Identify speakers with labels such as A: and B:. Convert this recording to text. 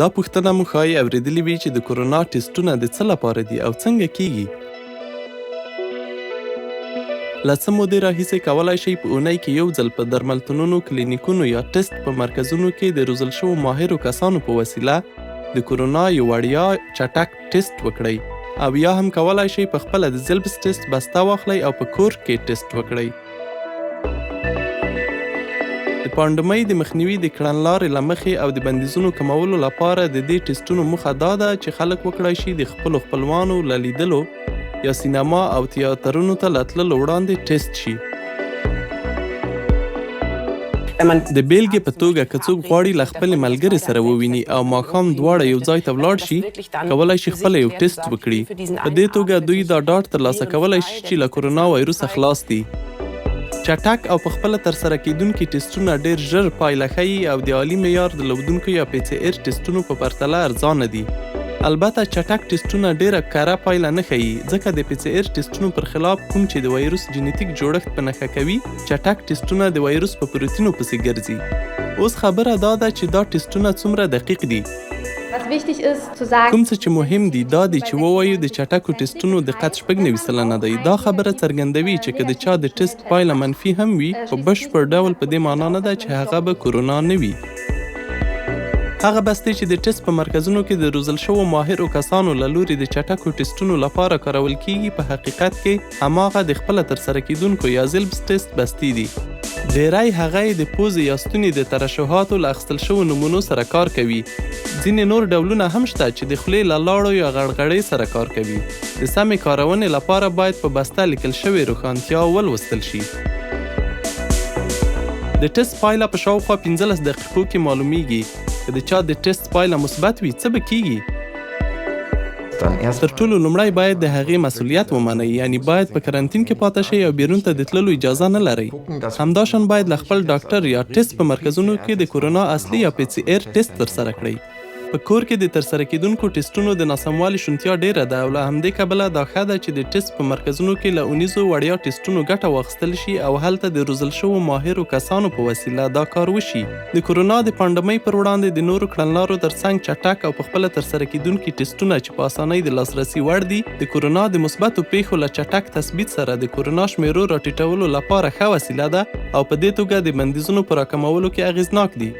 A: دا پوښتنه مو ښایي اورېدلې وي چې د کورونا ټېسټونه د څه لپاره دي او څنګه کیږي. له څه مودې راهیسې کولای شئ په اونۍ کې یو ځل په درملتونونو، کلینیکونو یا ټېسټ په مرکزونو کې د روزل شوو ماهرو کسانو په وسیله د کورونا یو وړیا چټک ټېسټ وکړئ، او یا هم کولای شئ په خپله د زلبس ټېسټ بسته واخلئ او په کور کې ټېسټ وکړئ. د پانډمۍ د مخنيوي د کړنلارې له مخې او د بندیزونو کمولو لپاره د دې ټېسټونو موخه دا ده چې خلک وکړای شي د خپلو خپلوانو له لیدلو یا سینما او تیاترونو ته له تللو وړاندې ټېسټ شي. د بیلګې په توګه که څوک غواړي له خپلې ملګرې سره وویني او ماښام دواړه یو ځای ته ولاړ شي، کولای شي خپله یو ټېسټ وکړي. په دې توګه دوی دا ډاډ ترلاسه کولای شي چې له کورونا وایروسه خلاص دي. چټک او په خپله ترسره کیدونکي ټېسټونه ډېر ژر پایله ښیي او د عالي معیار د لودونکو یا PCR ټېسټونو په پرتله ارزانه دي. البته چټک ټېسټونه ډېره کره پایله نه ښیي، ځکه د PCR ټېسټونو پر خلاف کوم چې د وایروس جینیتیک جوړښت په نښه کوي، چټک ټېسټونه د وایروس په پروتینو پسې ګرځي. اوس خبره دا ده چې دا ټېسټونه څومره دقیق دي. کوم څه چې مهم دي دا دی چې ووایو د چټکو ټېسټونو دقت 96% دی. دا خبره څرګندوي چې که د چا د ټېسټ پایله منفي هم وي، په بشپړ ډول په دې معنا نه ده چې هغه به کورونا نه وي. هغه بس دی چې د ټېسټ په مرکزونو کې د روزل شوو ماهرو کسانو له لوري د چټکو ټېسټونو لپاره کارول کیږي په حقیقت کې هماغه د خپله ترسره کیدونکو یا زلبس ټېسټ بستې دي. ډېری هغه یې د پوزې یا ستوني د ترشحاتو له اخیستل شوو نمونو سره کار کوي. ځینې نور ډولونه هم شته چې د خولې له لاړو یا غړغړۍ سره کار کوي. د سمې کارونې لپاره باید په بسته لیکل شوې روښانتیا ولوستل شي. د ټېسټ پایله په شاوخوا 15 دقیقو کې معلومیږي. که د چا د ټېسټ پایله مثبت وي، څه به کیږي؟ تر ټولو لومړی باید د هغې مسؤلیت ومنئ، یعنی باید په کرنتین کې پاته شئ او بیرون ته د تللو اجازه نه لرئ. همداشان باید له خپل ډاکټر یا ټېسټ په مرکزونو کې د کورونا اصلي یا PCR ټېسټ ترسره کړئ. په کور کې د ترسره کیدونکو ټېسټونو د ناسموالي شونتیا ډېره ده، او له همدې کبله دا ښه ده چې د ټېسټ په مرکزونو کې له اونیزو وړیا ټېسټونو ګټه واخیستل شي او هلته د روزل شوو ماهرو کسانو په وسیله دا کار وشي. د کورونا د پانډمۍ پر وړاندې د نورو کړنلارو ترڅنګ چټک او په خپله ترسره کیدونکي ټېسټونه چې په اسانۍ د لاسرسي وړ دي، د کورونا د مثبتو پیښو له چټک تثبیت سره د کورونا شمیرو راټیټولو لپاره ښه وسیله ده او په دې توګه د بندیزونو په راکمولو کې اغېزناک دي.